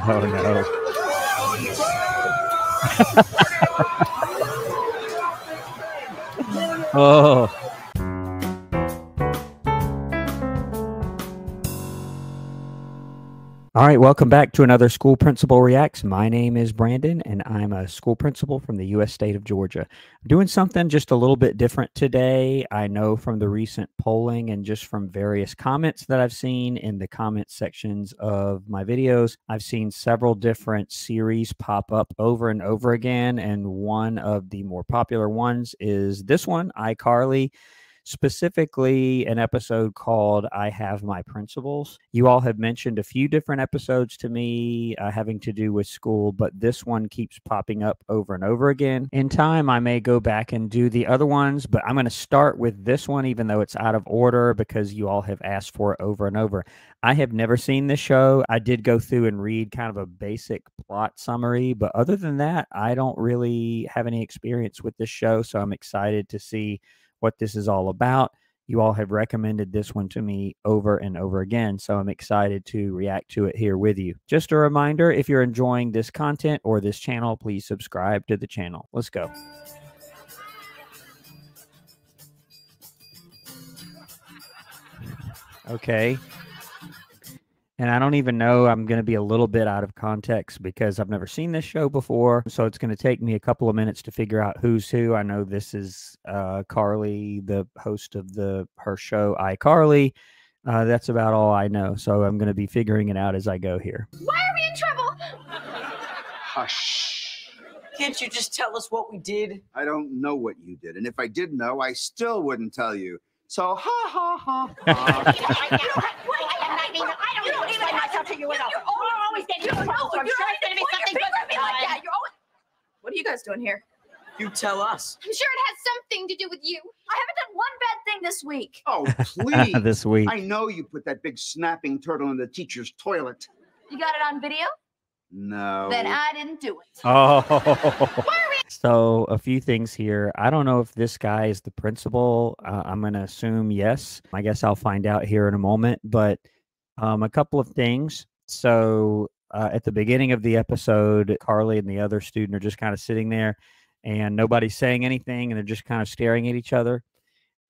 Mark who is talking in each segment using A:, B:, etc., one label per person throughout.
A: Oh no. Oh. All right, welcome back to another School Principal Reacts. My name is Brandon, and I'm a school principal from the U.S. state of Georgia. I'm doing something just a little bit different today. I know from the recent polling and just from various comments that I've seen in the comment sections of my videos, I've seen several different series pop up over and over again, and one of the more popular ones is this one, iCarly. Specifically an episode called I Have My Principles. You all have mentioned a few different episodes to me having to do with school, but this one keeps popping up over and over again. In time, I may go back and do the other ones, but I'm going to start with this one, even though it's out of order because you all have asked for it over and over. I have never seen this show. I did go through and read kind of a basic plot summary, but other than that, I don't really have any experience with this show, so I'm excited to see what this is all about. You all have recommended this one to me over and over again, so I'm excited to react to it here with you. Just a reminder, if you're enjoying this content or this channel, please subscribe to the channel. Let's go. Okay. And I don't even know, I'm going to be a little bit out of context because I've never seen this show before. So it's going to take me a couple of minutes to figure out who's who. I know this is Carly, the host of her show, iCarly. That's about all I know. So I'm going to be figuring it out as I go here.
B: Why are we in trouble?
C: Hush.
D: Can't you just tell us what we did?
C: I don't know what you did. And if I did know, I still wouldn't tell you. So, ha, ha, ha,
B: You don't even myself to you at all. You're always getting in trouble. I'm sure it's going to be something good. Like you're always... What are you guys doing here?
D: You tell us.
B: I'm sure it has something to do with you. I haven't done one bad thing this week.
C: Oh, please.
A: This week.
C: I know you put that big snapping turtle in the teacher's toilet.
B: You got it on video?
C: No.
B: Then I didn't do it.
A: Oh. So a few things here. I don't know if this guy is the principal. I'm going to assume yes. I guess I'll find out here in a moment. But a couple of things. So at the beginning of the episode, Carly and the other student are just kind of sitting there and nobody's saying anything and they're just kind of staring at each other.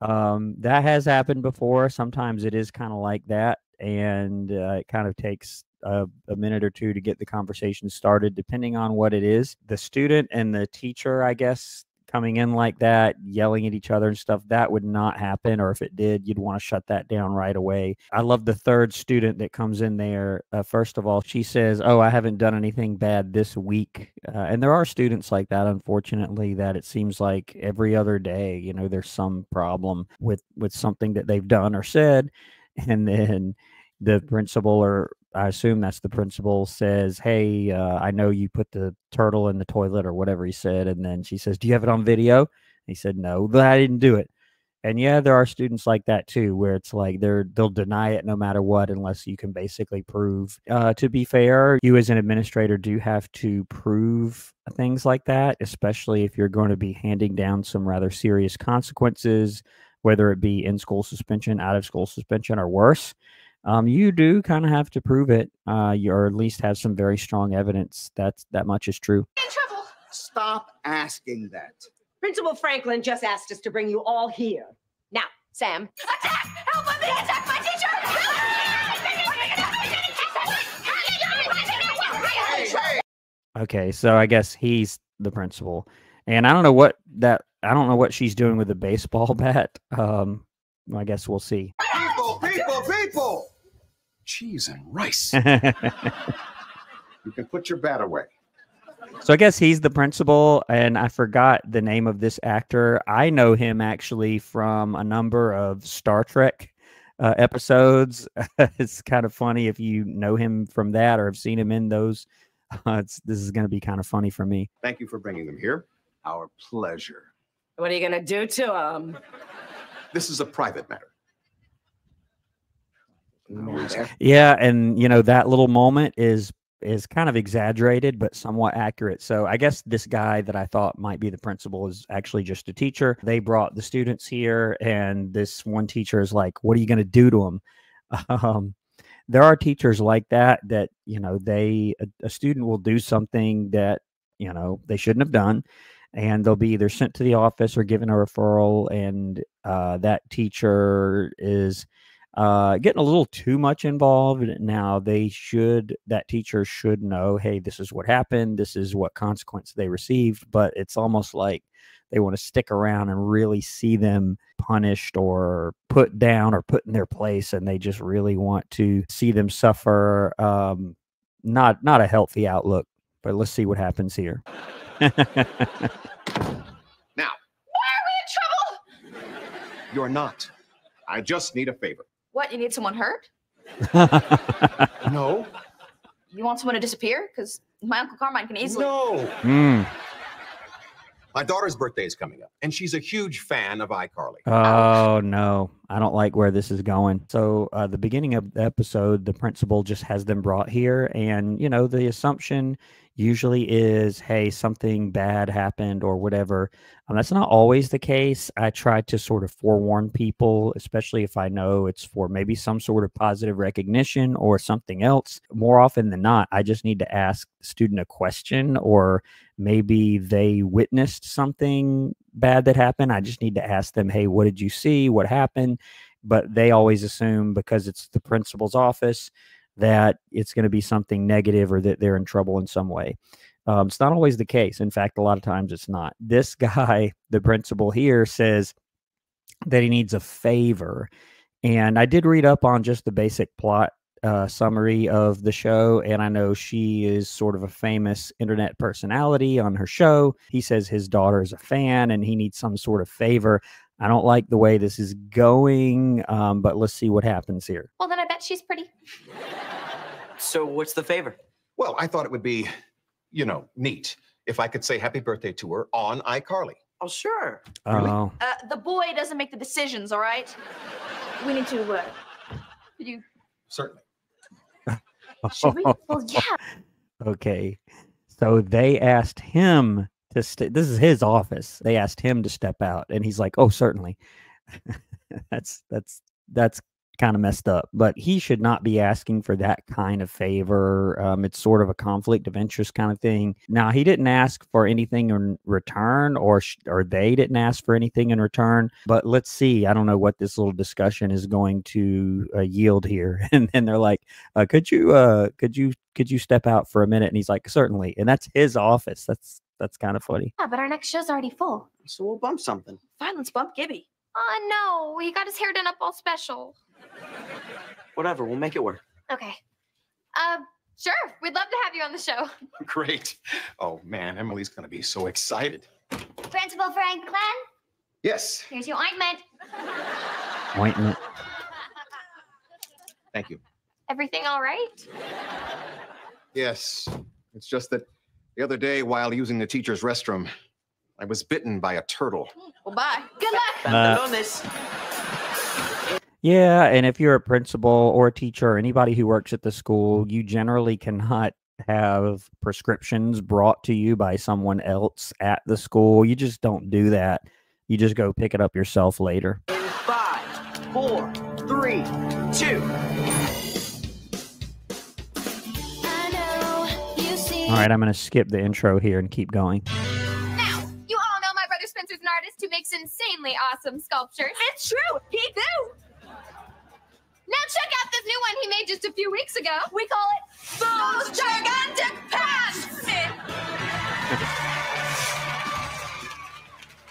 A: That has happened before. Sometimes it is kind of like that. And it kind of takes a minute or two to get the conversation started, depending on what it is. The student and the teacher, I guess, coming in like that, yelling at each other and stuff, that would not happen. Or if it did, you'd want to shut that down right away. I love the third student that comes in there. First of all, she says, oh, I haven't done anything bad this week. And there are students like that, unfortunately, that it seems like every other day, you know, there's some problem with something that they've done or said. And then the principal, or I assume that's the principal, says, hey, I know you put the turtle in the toilet or whatever he said. And then she says, do you have it on video? And he said, no, but I didn't do it. And yeah, there are students like that too, where it's like they'll deny it no matter what, unless you can basically prove. To be fair, you as an administrator do have to prove things like that, especially if you're going to be handing down some rather serious consequences, whether it be in-school suspension, out-of-school suspension, or worse. You do kind of have to prove it, or at least have some very strong evidence that much is true.
B: In trouble.
C: Stop asking that.
E: Principal Franklin just asked us to bring you all here. Now, Sam.
B: Attack! Help me! Attack my teacher!
A: Okay, so I guess he's the principal, and I don't know what she's doing with the baseball bat. I guess we'll see.
C: People! Cheese and rice. You can put your bat away.
A: So I guess he's the principal, and I forgot the name of this actor. I know him actually from a number of Star Trek episodes. It's kind of funny if you know him from that or have seen him in those. This is going to be kind of funny for me.
C: Thank you for bringing them here. Our pleasure.
E: What are you going to do to him?
C: This is a private matter.
A: Yeah, and you know that little moment is kind of exaggerated, but somewhat accurate. So I guess this guy that I thought might be the principal is actually just a teacher. They brought the students here, and this one teacher is like, "What are you going to do to them?" there are teachers like that, you know, a student will do something that, you know, they shouldn't have done, and they'll be either sent to the office or given a referral, and that teacher is getting a little too much involved. Now that teacher should know, hey, this is what happened, this is what consequence they received, but it's almost like they want to stick around and really see them punished or put down or put in their place, and they just really want to see them suffer. Not a healthy outlook, but let's see what happens here.
C: Now,
B: Why are we in trouble?
C: you're not. I just need a favor.
B: What, you need someone hurt?
C: No.
B: You want someone to disappear? Because my Uncle Carmine can easily.
C: No. My daughter's birthday is coming up, and she's a huge fan of iCarly.
A: Oh, no. I don't like where this is going. So the beginning of the episode, the principal just has them brought here. And, you know, the assumption usually is, hey, something bad happened or whatever. That's not always the case. I try to sort of forewarn people, especially if I know it's for maybe some sort of positive recognition or something else. More often than not, I just need to ask the student a question, or maybe they witnessed something bad that happened. I just need to ask them, hey, what did you see? What happened? But they always assume, because it's the principal's office, that it's going to be something negative or that they're in trouble in some way. It's not always the case. In fact, a lot of times it's not. This guy, the principal here, says that he needs a favor. And I did read up on just the basic plot summary of the show, and I know she is sort of a famous internet personality on her show. He says his daughter is a fan and he needs some sort of favor. I don't like the way this is going, but let's see what happens here.
B: Well, then I bet she's pretty.
D: So what's the favor?
C: Well, I thought it would be, you know, neat if I could say happy birthday to her on iCarly.
D: Oh, sure.
C: Really?
A: Oh,
B: The boy doesn't make the decisions, all right? We need to, could you,
C: Certainly.
B: should we? Well, yeah.
A: okay. So they asked him to this is his office. They asked him to step out, and he's like, "Oh, certainly." that's kind of messed up, but he should not be asking for that kind of favor. It's sort of a conflict of interest kind of thing. Now, he didn't ask for anything in return, or they didn't ask for anything in return. But let's see. I don't know what this little discussion is going to yield here. And then they're like, "Could you step out for a minute?" And he's like, "Certainly." And that's his office. That's kind of funny.
B: Yeah, but our next show's already full.
D: So we'll bump something.
B: Fine, let's bump Gibby.
F: Oh, no. He got his hair done up all special.
D: Whatever, we'll make it work.
F: Okay. Sure. We'd love to have you on the show.
C: Great. Oh, man, Emily's going to be so excited.
F: Principal Franklin,
C: Yes.
F: here's your ointment.
A: Ointment.
C: Thank you.
F: Everything all right?
C: Yes. It's just that the other day, while using the teacher's restroom, I was bitten by a turtle.
B: Well, bye. Good luck.
D: Pantalones.
A: Yeah, and if you're a principal or a teacher or anybody who works at the school, you generally cannot have prescriptions brought to you by someone else at the school. You just don't do that. You just go pick it up yourself later.
D: In 5, 4, 3, 2.
A: All right, I'm going to skip the intro here and keep going.
F: Now, you all know my brother Spencer's an artist who makes insanely awesome sculptures.
B: It's true. He do.
F: Now check out this new one he made just a few weeks ago.
B: We call it Those Gigantic Pants.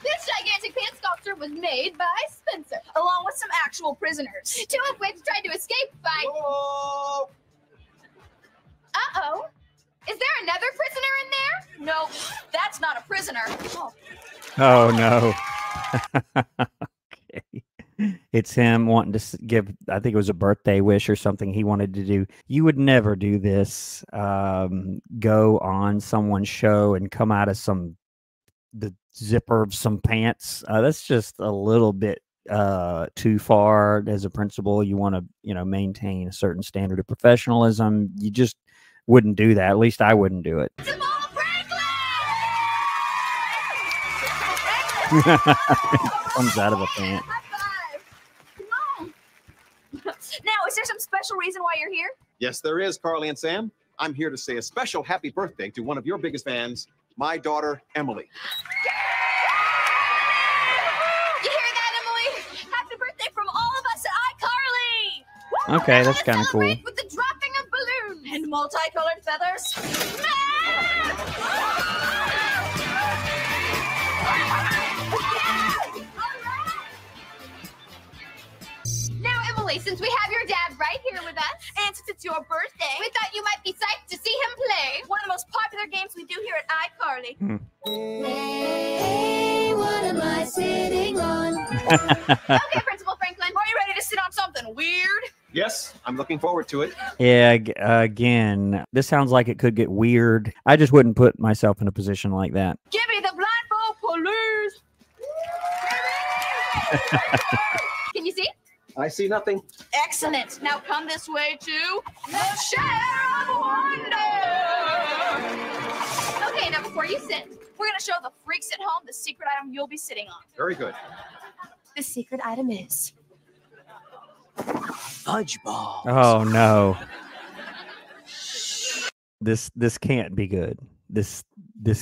F: This gigantic pants sculpture was made by Spencer,
B: Along with some actual prisoners.
F: 2 of which tried to escape by...
C: Oh!
F: Uh-oh. Is there another prisoner in there?
B: No, that's not a prisoner.
A: Oh, no. Okay. It's him wanting to give, I think it was a birthday wish or something he wanted to do. You would never do this. Go on someone's show and come out of the zipper of some pants. That's just a little bit too far. As a principal, you want to, maintain a certain standard of professionalism. You just wouldn't do that. At least I wouldn't do it. Comes out of a pant.
B: High five. Come on. Now, is there some special reason why you're here?
C: Yes, there is, Carly and Sam. I'm here to say a special happy birthday to one of your biggest fans, my daughter, Emily.
B: You hear that, Emily? Happy birthday from all of us at iCarly! Woo!
A: Okay, that's
B: Let's
A: kind of cool.
B: celebrate with the dropping of balloons and multicolored feathers.
F: Now, Emily, since we have your dad right here with us,
B: And since it's your birthday,
F: we thought you might be psyched to see him play.
B: one of the most popular games we do here at iCarly.
F: Hey, what am I sitting on? Okay, Principal Franklin.
B: Are you ready to sit on something weird?
C: Yes, I'm looking forward to it.
A: Yeah, again, this sounds like it could get weird. I just wouldn't put myself in a position like that.
B: Give me the blindfold police.
F: Can you see?
D: I see nothing.
B: Excellent. Now come this way to the Chair of Wonder.
F: Okay, now before you sit,
B: We're going to show the freaks at home the secret item you'll be sitting on.
C: Very good.
B: The secret item is...
D: Fudge ball.
A: Oh no. This can't be good. This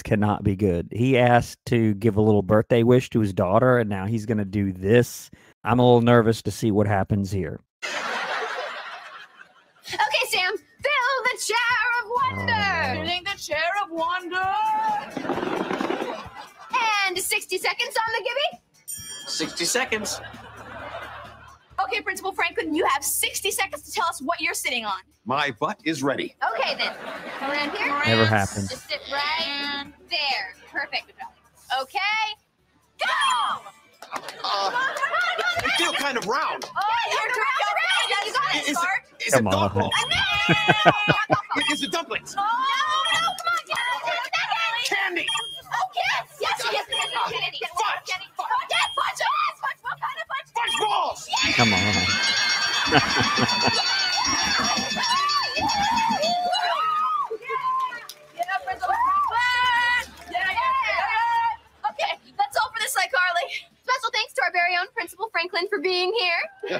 A: cannot be good. He asked to give a little birthday wish to his daughter, and now he's going to do this. I'm a little nervous to see what happens here.
F: okay, Sam, fill the chair of wonder.
B: Filling the Chair of Wonder.
F: And 60 seconds on the Gibby.
D: 60 seconds.
B: Okay, Principal Franklin, you have 60 seconds to tell us what you're sitting on.
C: My butt is ready.
F: Okay, then. Come around here.
A: Never happened.
F: Just sit right there. Perfect. Okay. Go!
C: I feel kind of round.
B: Oh, you're doing okay. You got it,
C: Is
B: Bart.
C: it
A: Come on.
C: duckle? Is it dumplings?
F: No, come on,
C: Candy.
F: Oh, yes. Yes, yes, yes. Candy.
C: Fudge.
F: Candy. Oh, yes, fudge. Yes, fudge. What kind of fudge?
C: Fudge balls.
A: Come on.
B: Yeah, Principal Franklin. Yeah. Okay, that's all for this, iCarly.
F: Special thanks to our very own Principal Franklin for being here.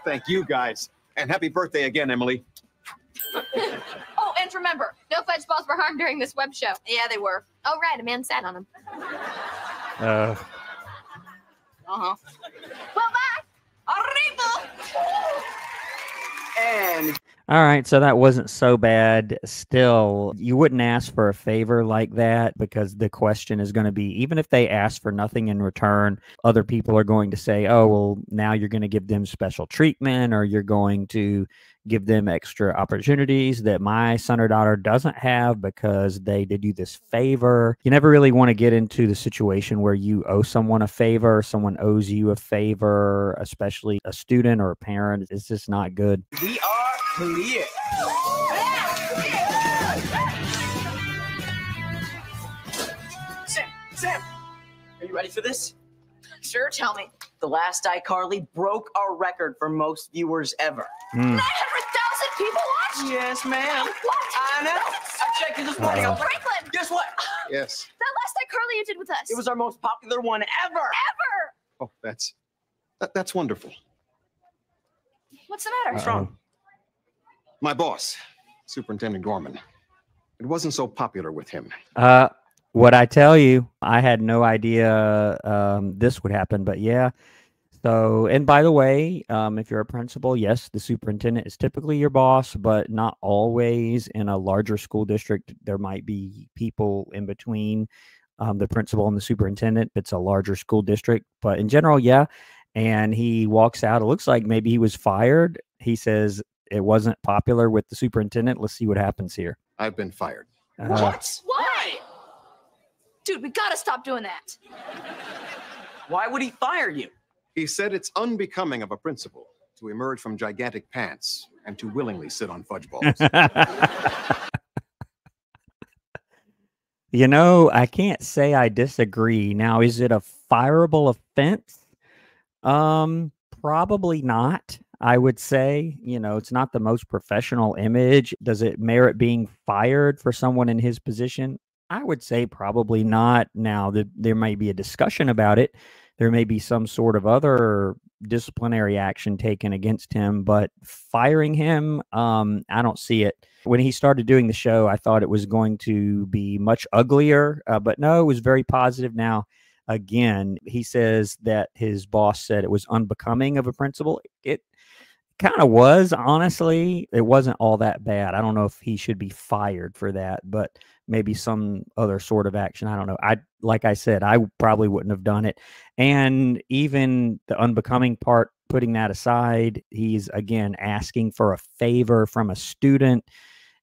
C: Thank you, guys. And happy birthday again, Emily.
B: Oh, and remember.
F: No fudge balls were harmed during this web show.
B: Yeah, they were.
F: Oh, right. A man sat on them.
A: Uh,
B: Uh-huh.
F: Well, bye.
B: Arriba.
D: And
A: all right, so that wasn't so bad. Still, you wouldn't ask for a favor like that because the question is going to be, even if they ask for nothing in return, other people are going to say, oh, well, now you're going to give them special treatment or you're going to give them extra opportunities that my son or daughter doesn't have because they did you this favor. You never really want to get into the situation where you owe someone a favor, someone owes you a favor, especially a student or a parent. It's just not good.
D: we are clear. Sam, are you ready for this?
B: Sure, tell me.
D: The last iCarly broke our record for most viewers ever.
B: 900,000 people watched?
D: Yes, ma'am.
B: What?
D: I know. I checked it this morning.
A: Uh-oh.
B: Franklin,
D: Guess what?
C: Yes.
B: that last iCarly you did with us.
D: It was our most popular one ever.
B: ever.
C: Oh, that's wonderful.
B: What's the matter?
D: What's wrong?
C: My boss, Superintendent Gorman. It wasn't so popular with him.
A: What I tell you, I had no idea this would happen, but yeah. So, and by the way, if you're a principal, yes, the superintendent is typically your boss, but not always. In a larger school district, there might be people in between the principal and the superintendent. It's a larger school district, but in general, yeah. And he walks out. It looks like maybe he was fired. He says it wasn't popular with the superintendent. Let's see what happens here.
C: I've been fired.
D: What?
B: Why? Dude, we gotta stop doing that.
D: Why would he fire you?
C: He said it's unbecoming of a principal to emerge from gigantic pants and to willingly sit on fudge balls.
A: You know, I can't say I disagree. Now, is it a fireable offense? Probably not. I would say, you know, it's not the most professional image. Does it merit being fired for someone in his position? I would say probably not. Now, there may be a discussion about it. there may be some sort of other disciplinary action taken against him, but firing him, I don't see it. When he started doing the show, I thought it was going to be much uglier, but no, it was very positive. Now, again, he says that his boss said it was unbecoming of a principal. It kind of was, honestly. It wasn't all that bad. I don't know if he should be fired for that, but maybe some other sort of action. I don't know. Like I said, I probably wouldn't have done it. And even the unbecoming part, putting that aside, he's again asking for a favor from a student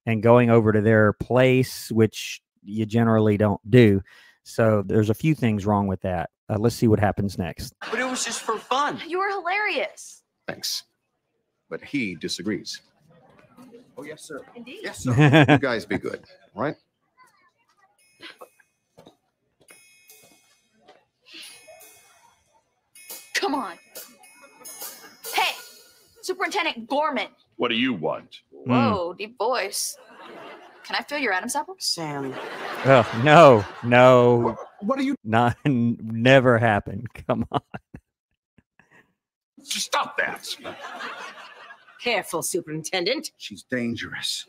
A: and going over to their place, which you generally don't do. So there's a few things wrong with that. Let's see what happens next.
D: But it was just for fun.
B: You were hilarious.
C: Thanks. But he disagrees.
D: Oh, yes, sir.
B: Indeed.
D: Yes, sir.
C: You guys be good, all right?
B: Come on. Hey, Superintendent Gorman.
G: What do you want?
B: Whoa, deep voice. Can I feel your Adam's apple?
D: Sam.
A: Oh, no.
C: What are you?
A: Not, never happened. Come on.
G: Stop that.
E: Careful, Superintendent.
H: She's dangerous.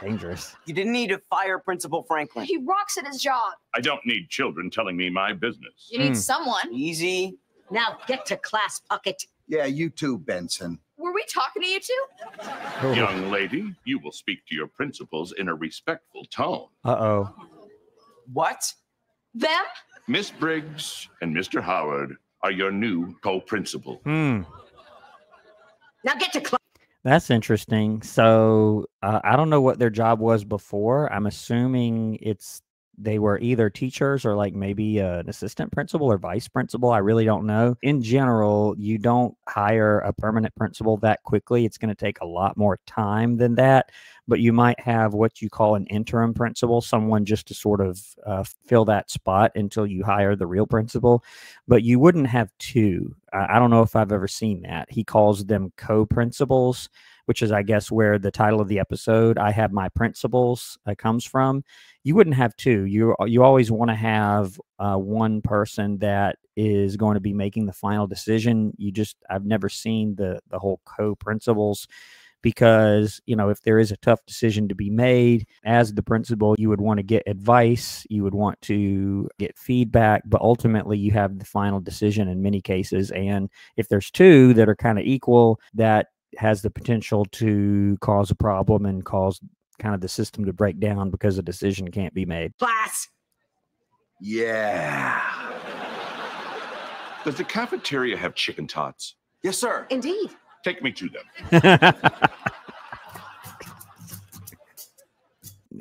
A: Dangerous.
D: You didn't need to fire Principal Franklin.
B: He rocks at his job.
G: I don't need children telling me my business.
B: You need someone.
D: Easy.
E: Now get to class, Puckett.
H: Yeah, you too, Benson.
B: Were we talking to you two?
A: Oh.
G: Young lady, you will speak to your principals in a respectful tone.
A: Uh-oh.
D: What?
B: Them?
G: Miss Briggs and Mr. Howard are your new co-principal.
E: Now get to class.
A: That's interesting. So I don't know what their job was before. I'm assuming they were either teachers or like maybe an assistant principal or vice principal. I really don't know. In general, you don't hire a permanent principal that quickly. It's going to take a lot more time than that. But you might have what you call an interim principal, someone just to sort of fill that spot until you hire the real principal. But you wouldn't have two. I don't know if I've ever seen that. He calls them co-principals, which is, I guess, where the title of the episode, I Have My Principles, comes from. You wouldn't have two. You always want to have one person that is going to be making the final decision. I've never seen the whole co-principals, because, if there is a tough decision to be made, as the principal, you would want to get advice, you would want to get feedback, but ultimately you have the final decision in many cases. And if there's two that are kind of equal, that has the potential to cause a problem and cause kind of the system to break down because a decision can't be made.
E: Class.
H: Yeah.
G: Does the cafeteria have chicken tots?
D: Yes, sir.
E: Indeed.
G: Take me to them.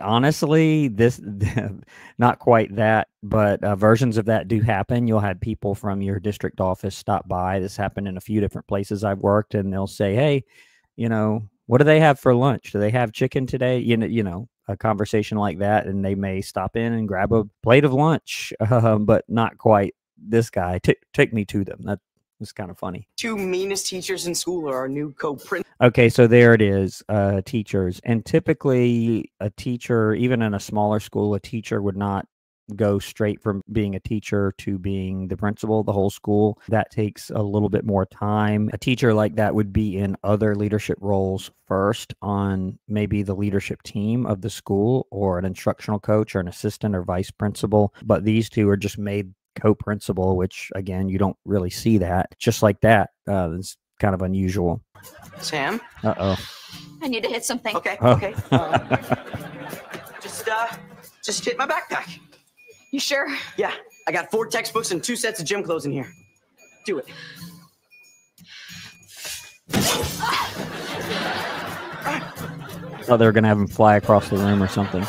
A: Honestly, this not quite that, but versions of that do happen. You'll have people from your district office stop by. This happened in a few different places I've worked, and they'll say, "Hey, what do they have for lunch? Do they have chicken today?" A conversation like that, and they may stop in and grab a plate of lunch, but not quite this guy. Take me to them. It's kind of funny.
D: Two meanest teachers in school are our new co-principals.
A: Okay, so there it is, teachers. And typically a teacher, even in a smaller school, a teacher would not go straight from being a teacher to being the principal of the whole school. That takes a little bit more time. A teacher like that would be in other leadership roles first on maybe the leadership team of the school, or an instructional coach or an assistant or vice principal. But these two are just made co-principal, which again, you don't really see that. Just like that, it's kind of unusual.
D: Sam?
A: Uh-oh.
B: I need to hit something.
D: Okay,
A: Oh.
D: okay. Just hit my backpack.
B: You sure?
D: Yeah, I got 4 textbooks and 2 sets of gym clothes in here. Do it.
A: Thought they were going to have him fly across the room or something.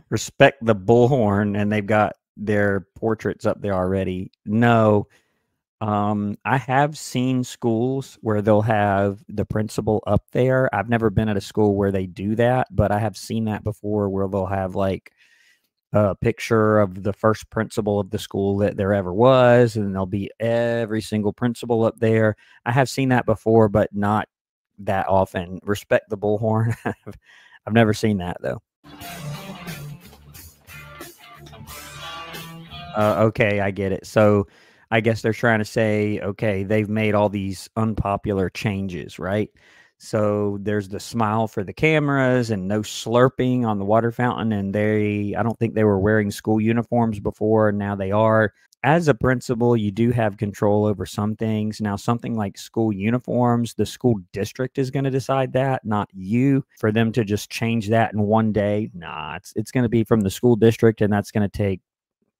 A: Respect the bullhorn, and they've got their portraits up there already. No, I have seen schools where they'll have the principal up there. I've never been at a school where they do that, but I have seen that before, where they'll have like a picture of the first principal of the school that there ever was, and there'll be every single principal up there. I have seen that before, but not that often. Respect the bullhorn. I've never seen that though. Okay, I get it. So I guess they're trying to say, okay, they've made all these unpopular changes, right? So there's the smile for the cameras and no slurping on the water fountain. And I don't think they were wearing school uniforms before, and now they are. As a principal, you do have control over some things. Now, something like school uniforms, the school district is going to decide that, not you. For them to just change that in one day, nah, it's going to be from the school district, and that's going to take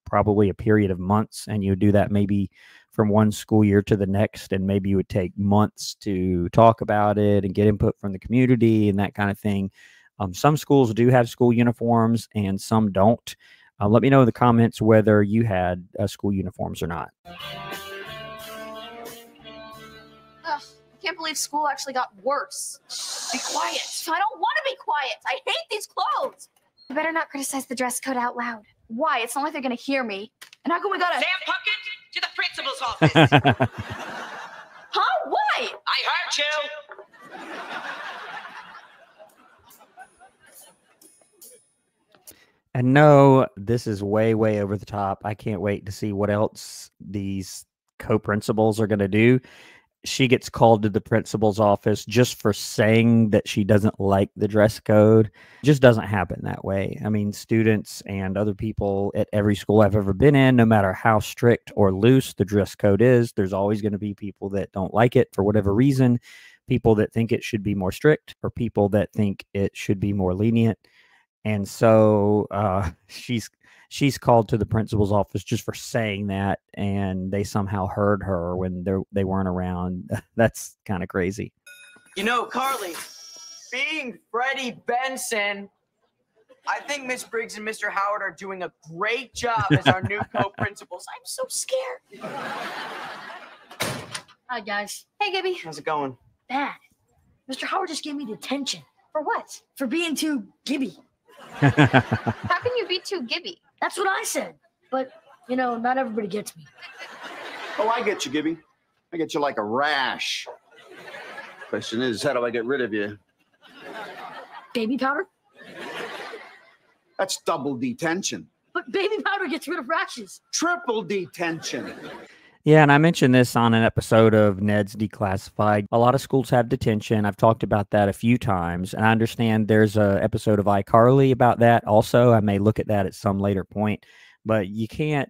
A: probably a period of months, and you would do that maybe from one school year to the next, and maybe you would take months to talk about it and get input from the community and that kind of thing. Some schools do have school uniforms and some don't. Let me know in the comments whether you had school uniforms or not.
B: Ugh, I can't believe school actually got worse.
D: Be quiet.
B: I don't want to be quiet. I hate these clothes.
F: You better not criticize the dress code out loud.
B: Why? It's not like they're going to hear me. And how come we got to...
D: Sam Puckett to the principal's office.
B: Huh? Why?
D: I heard you.
A: And no, this is way, way over the top. I can't wait to see what else these co-principals are going to do. She gets called to the principal's office just for saying that she doesn't like the dress code. It just doesn't happen that way. I mean, students and other people at every school I've ever been in, no matter how strict or loose the dress code is, there's always going to be people that don't like it for whatever reason, people that think it should be more strict, or people that think it should be more lenient. And so she's called to the principal's office just for saying that, and they somehow heard her when they weren't around. That's kind of crazy.
D: You know, Carly, being Freddie Benson, I think Miss Briggs and Mr. Howard are doing a great job as our new co-principals. I'm so scared.
I: Hi, guys.
F: Hey, Gibby.
D: How's it going?
I: Bad. Mr. Howard just gave me detention. For what? For being too gibby.
F: How can you be too gibby?
I: That's what I said. But, you know, not everybody gets me.
H: Oh, I get you, Gibby. I get you like a rash. Question is, how do I get rid of you?
I: Baby powder?
H: That's double detention.
I: But baby powder gets rid of rashes.
H: Triple detention.
A: Yeah, and I mentioned this on an episode of Ned's Declassified. A lot of schools have detention. I've talked about that a few times, and I understand there's an episode of iCarly about that also. I may look at that at some later point, but you can't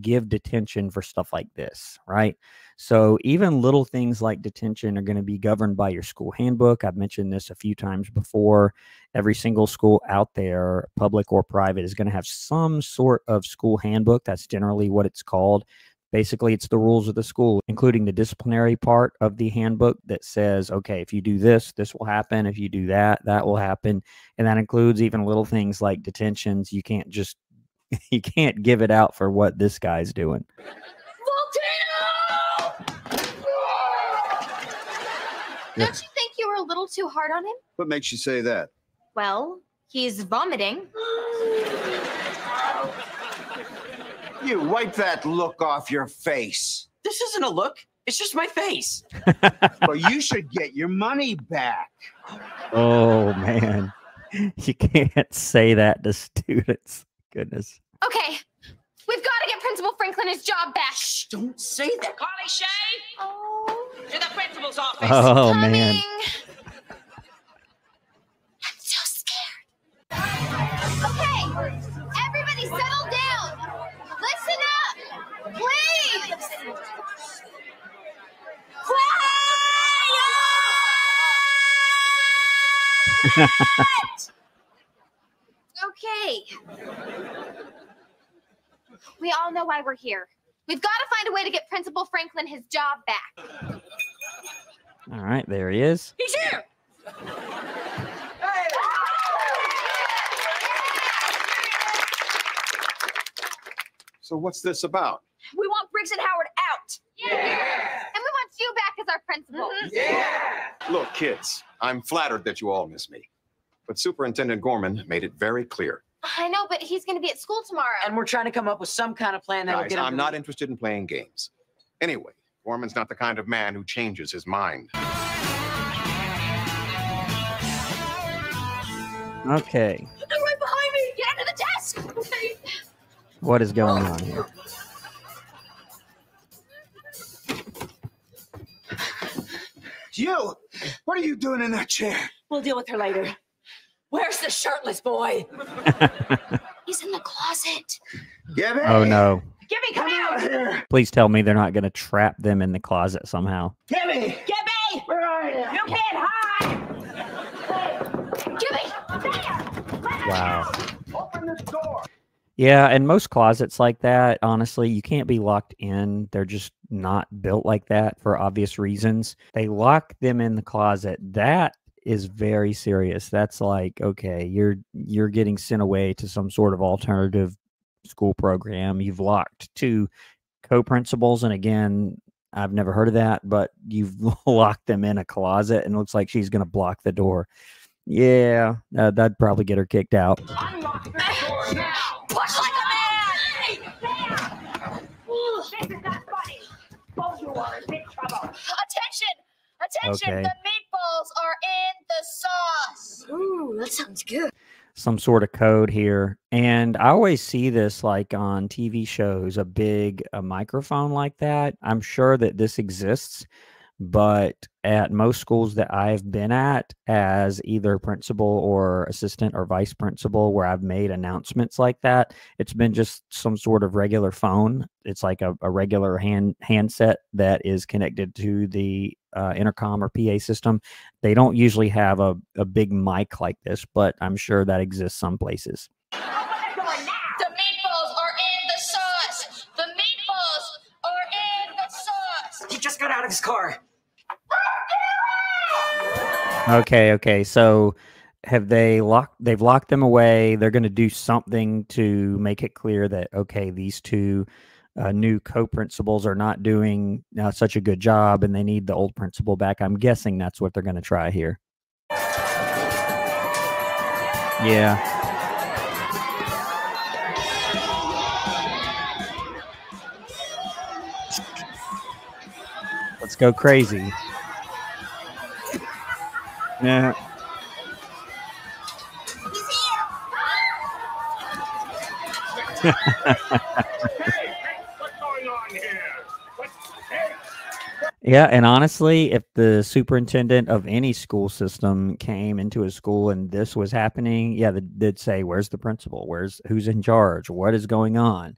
A: give detention for stuff like this, right? So even little things like detention are going to be governed by your school handbook. I've mentioned this a few times before. Every single school out there, public or private, is going to have some sort of school handbook. That's generally what it's called. Basically, it's the rules of the school, including the disciplinary part of the handbook that says, okay, if you do this, this will happen. If you do that, that will happen. And that includes even little things like detentions. You can't give it out for what this guy's doing.
F: Don't you think you were a little too hard on him?
H: What makes you say that?
F: Well, he's vomiting.
H: You wipe that look off your face.
D: This isn't a look. It's just my face.
H: Well, you should get your money back.
A: Oh, man. You can't say that to students. Goodness.
F: Okay, we've got to get Principal Franklin his job back.
D: Shh, don't say that. Carly Shay,
F: Oh,
D: to the principal's office.
A: Oh,
F: coming.
A: man.
F: I'm so scared. Okay, everybody settle down. Listen up, please. Quiet! Okay. We all know why we're here. We've got to find a way to get Principal Franklin his job back.
A: All right, there he is.
D: He's here.
C: So what's this about?
B: We want Briggs and Howard out.
F: Yeah. And we want you back as our principal.
D: Yeah.
C: Look, kids, I'm flattered that you all miss me. But Superintendent Gorman made it very clear.
F: I know, but he's going to be at school tomorrow.
D: And we're trying to come up with some kind of plan that'll
C: Guys,
D: get him
C: I'm
D: to
C: not
D: leave.
C: interested in playing games. Anyway, Gorman's not the kind of man who changes his mind.
A: Okay.
B: They're right behind me. Get under the desk. Okay.
A: What is going on here?
H: You! What are you doing in that chair?
E: We'll deal with her later. Where's the shirtless boy?
F: He's in the closet.
H: Gibby!
A: Oh no.
E: Gibby, come
H: Out
E: out!
H: here!
A: Please tell me they're not going to trap them in the closet somehow.
H: Gibby!
E: Gibby!
H: Where are you?
E: You can't hide!
F: Jimmy!
A: Wow.
H: Open this door!
A: Yeah, and most closets like that, honestly, you can't be locked in. They're just not built like that for obvious reasons. They lock them in the closet. That is very serious. That's like, okay, you're getting sent away to some sort of alternative school program. You've locked two co-principals, and again, I've never heard of that, but you've locked them in a closet, and it looks like she's going to block the door. Yeah, that'd probably get her kicked out.
E: Unlock that door now! Push like a man! This is not funny. Both you are in big trouble.
B: Attention! Attention!
A: Okay.
B: The meatballs are in the sauce.
I: Ooh, that sounds good.
A: Some sort of code here. And I always see this like on TV shows, a microphone like that. I'm sure that this exists, but at most schools that I've been at as either principal or assistant or vice principal, where I've made announcements like that, it's been just some sort of regular phone. It's like a regular handset that is connected to the intercom or PA system. They don't usually have a big mic like this, but I'm sure that exists some places.
B: The meatballs are in the sauce. The meatballs are in the sauce.
D: He just got out of his car.
A: Okay. So they've locked them away. They're going to do something to make it clear that, okay, these two new co-principals are not doing such a good job and they need the old principal back. I'm guessing that's what they're going to try here. Yeah. Let's go crazy. Yeah.
G: What's going on here?
A: Yeah, and honestly, if the superintendent of any school system came into a school and this was happening, yeah, they'd say, "Where's the principal? Who's in charge? What is going on?"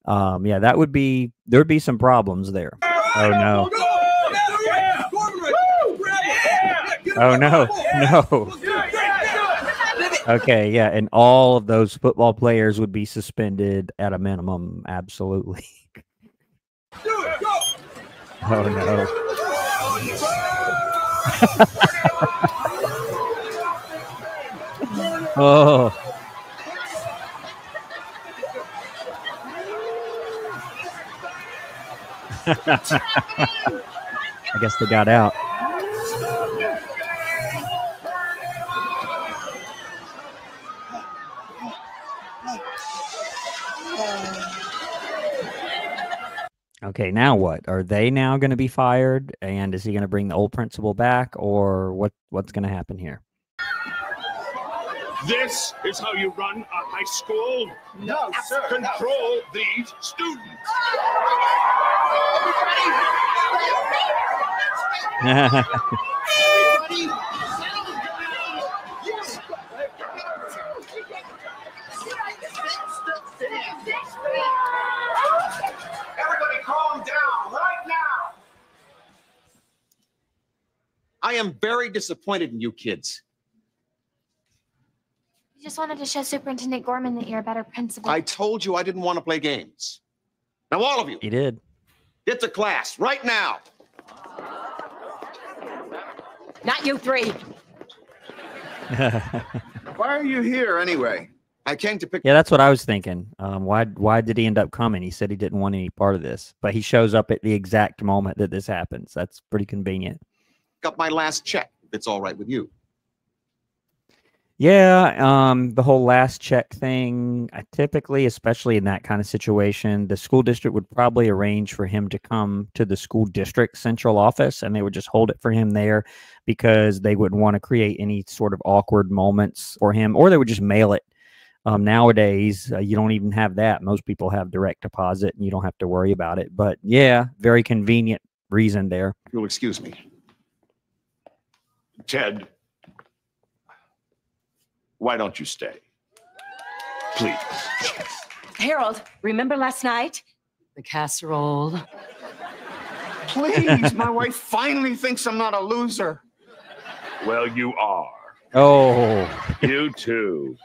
A: Yeah, there'd be some problems there. Oh no! Oh no! No! Okay, yeah, and all of those football players would be suspended at a minimum. Absolutely. Oh no. Oh. I guess they got out. Okay, now what? Are they now going to be fired? And is he going to bring the old principal back, or what's going to happen here?
G: This is how you run a high school?
H: No, sir.
G: Control these students.
C: Everybody calm down right now. I am very disappointed in you kids.
F: You just wanted to show Superintendent Gorman that you're a better principal.
C: I told you I didn't want to play games. Now, all of you,
A: He did.
C: get to class right now.
E: Not you three.
H: Why are you here anyway?
C: I came to pick
A: Yeah, that's what I was thinking. Why did he end up coming? He said he didn't want any part of this, but he shows up at the exact moment that this happens. That's pretty convenient.
C: up my last check, if it's all right with you.
A: Yeah, the whole last check thing, I typically, especially in that kind of situation, the school district would probably arrange for him to come to the school district central office and they would just hold it for him there because they wouldn't want to create any sort of awkward moments for him, or they would just mail it. Nowadays, you don't even have that. Most people have direct deposit and you don't have to worry about it. But yeah, very convenient reason there.
C: You'll excuse me.
G: Ted, why don't you stay? Please.
I: Harold, remember last night? The casserole.
H: Please, my wife finally thinks I'm not a loser.
G: Well, you are.
A: Oh,
G: You too.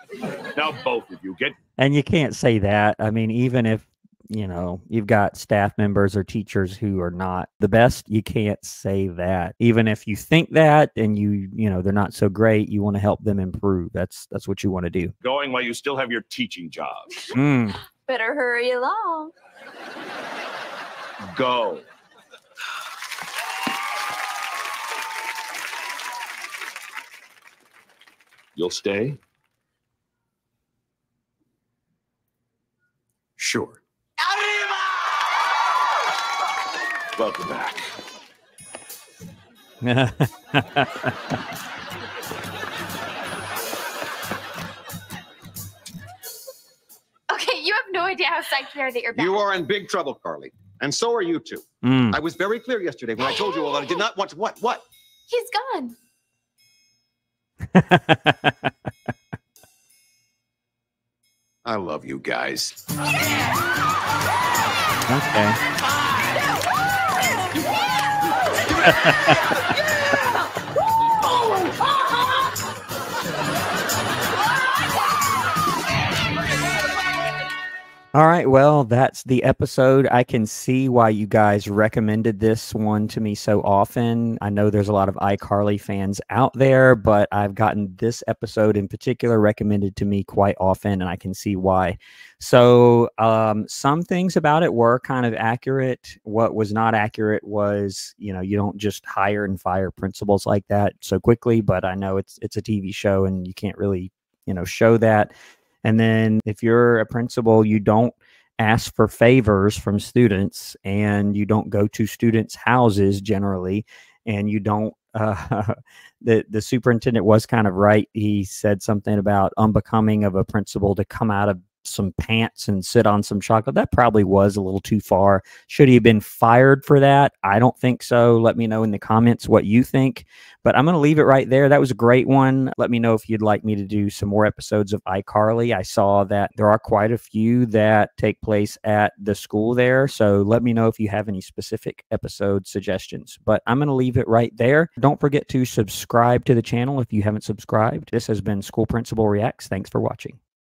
G: Now both of you get.
A: and you can't say that. I mean, even if, you've got staff members or teachers who are not the best, you can't say that. Even if you think that and they're not so great, you want to help them improve. That's what you want to do.
G: Going while you still have your teaching jobs.
A: Mm.
F: Better hurry along.
G: Go. You'll stay?
C: Sure.
G: Welcome back.
F: Okay, you have no idea how psyched we are that you're back.
C: You are in big trouble, Carly. And so are you two.
A: Mm.
C: I was very clear yesterday when I told you all that I did not want to. What?
F: He's gone.
C: I love you guys.
A: All right, well, that's the episode. I can see why you guys recommended this one to me so often. I know there's a lot of iCarly fans out there, but I've gotten this episode in particular recommended to me quite often, and I can see why. So some things about it were kind of accurate. What was not accurate was, you don't just hire and fire principals like that so quickly, but I know it's a TV show and you can't really, show that. And then if you're a principal, you don't ask for favors from students and you don't go to students' houses generally, and you don't the superintendent was kind of right. He said something about unbecoming of a principal to come out of some pants and sit on some chocolate. That probably was a little too far. Should he have been fired for that? I don't think so. Let me know in the comments what you think, but I'm going to leave it right there. That was a great one. Let me know if you'd like me to do some more episodes of iCarly. I saw that there are quite a few that take place at the school there. So let me know if you have any specific episode suggestions, but I'm going to leave it right there. Don't forget to subscribe to the channel if you haven't subscribed. This has been School Principal Reacts. Thanks for watching.